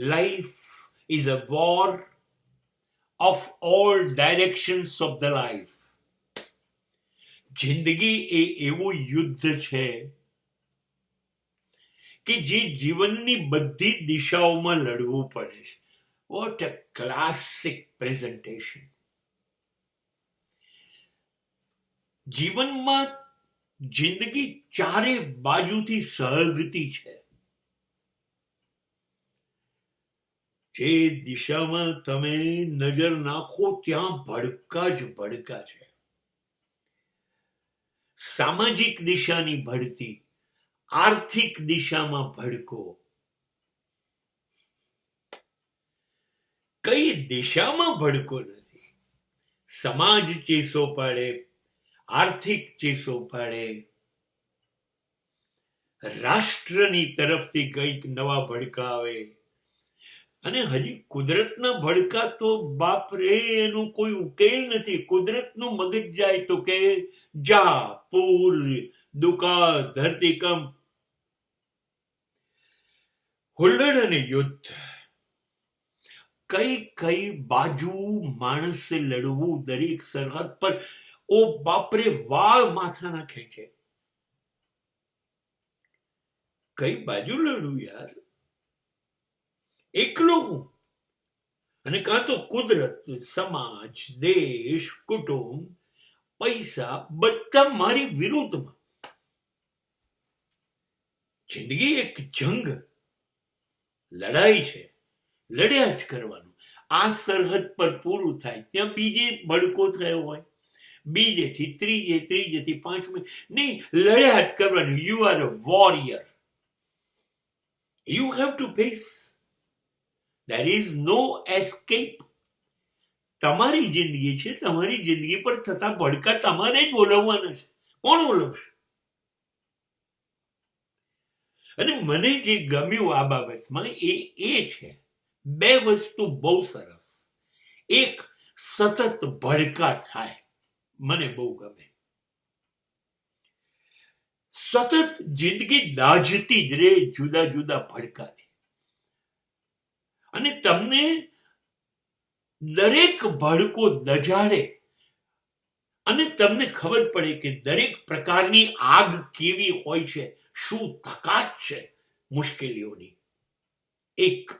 Life is a war of all directions of the life. જિંદગી એ એવું યુદ્ધ છે કે જે જીવનની બધી દિશાઓમાં લડવું પડે છે. What a classic presentation. જીવનમાં જિંદગી ચારે બાજુથી સળગતી છે. જે દિશામાં તમે નજર નાખો ત્યાં ભડકા જ ભડકા છે. સામાજિક દિશાની ભડતી, આર્થિક દિશામાં ભડકો. કઈ દિશામાં ભડકો નથી. સમાજ ચીસો પાડે, આર્થિક ચીસો પાડે, રાષ્ટ્રની તરફથી કંઈક નવા ભડકા આવે. અને હજી કુદરતના ભડકા તો બાપ રે, એનો કોઈ ઉકેલ નથી. કુદરતનું મગજ જાય તો કે જા, પૂર, દુકાળ, ધરતીકંપ, હુલ્લડ અને યુદ્ધ. કઈ કઈ બાજુ માણસે લડવું દરેક સરહદ પર. ઓ બાપરે, વાળ માથાના ખેંચે. કઈ બાજુ લડવું યાર? એકલો હું અને કાં તો કુદરત, સમાજ, દેશ, કુટુંબ, પૈસા બધા મારી વિરુદ્ધમાં. જિંદગી એક જંગ, લડાઈ છે. લડ્યા જ કરવાનું. આ સરહદ પર પૂરું થાય ત્યાં બીજે ભડકો થયો હોય, બીજેથી ત્રીજે, ત્રીજેથી પાંચમે. નહીં, લડ્યા જ કરવાનું. You are a warrior. You have to face. There is no escape. તમારી જિંદગી છે, તમારી જિંદગી પર થતા ભડકા તમારે જ બોલાવવાના છે. કોણ બોલાવશે? અને મને જે ગમ્યું આ બાબતમાં એ છે, બે વસ્તુ બહુ સરસ. એક, સતત ભડકા થાય. મને બહુ ગમે. સતત જિંદગી દાઝતી જ રે જુદા જુદા ભડકાથી. અને તમને દરેક ભડકો દજાડે અને તમને ખબર પડે કે દરેક પ્રકારની આગ કેવી હોય છે, શું તાકાત છે મુશ્કેલીઓની. એક.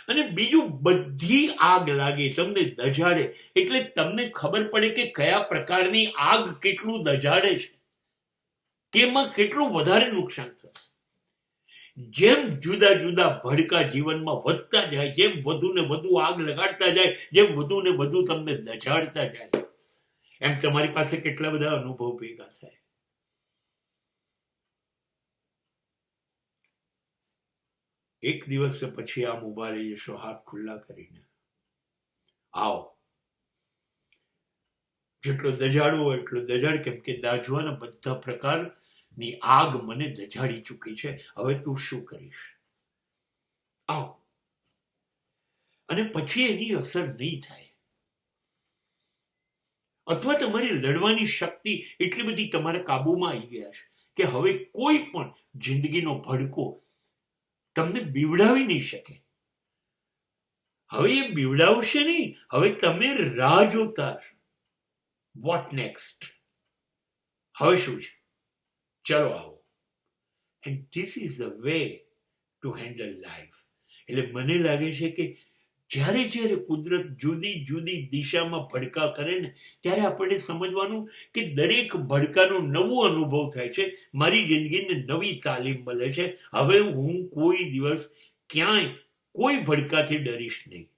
અને બીજું, બધી આગ લાગે, તમને દજાડે એટલે તમને ખબર પડે કે કયા પ્રકારની આગ કેટલું દજાડે છે, કે એમાં કેટલું વધારે નુકસાન થશે. જેમ જુદા જુદા ભડકા જીવનમાં વધતા જાય, જેમ વધુ ને વધુ આગ લગાડતા જાય, જેમ વધુ ને વધુ તમને દજાડતા જાય, એમ તમારી પાસે કેટલા બધા અનુભવ ભેગા થાય. એક દિવસ પછી આમ ઉભા રહી જશો હાથ ખુલ્લા કરીને. આવો, જેટલો દજાડવો એટલો દજાડ, કેમ કે દાઝવાના બધા પ્રકારની આગ મને દજાડી ચૂકી છે. હવે તું શું કરીશ? આવ. અને પછી એની અસર નહીં થાય, અથવા તમારી લડવાની શક્તિ એટલી બધી તમારા કાબુમાં આવી ગયા છે કે હવે કોઈ પણ જિંદગીનો ભડકો તમને બીવડાવી નહીં શકે. હવે એ બીવડાવશે નહીં. હવે તમે રાહ જોતા. What next? હવે શું છે? ચલો આવો. And this is the way to handle life. એટલે મને લાગે છે કે જ્યારે જ્યારે કુદરત જુદી જુદી દિશામાં ભડકા કરે ને, ત્યારે આપણે સમજવાનું કે દરેક ભડકાનો નવો અનુભવ થાય છે. મારી જિંદગીને નવી તાલીમ મળે છે. હવે હું કોઈ દિવસ ક્યાંય કોઈ ભડકાથી ડરીશ નહીં.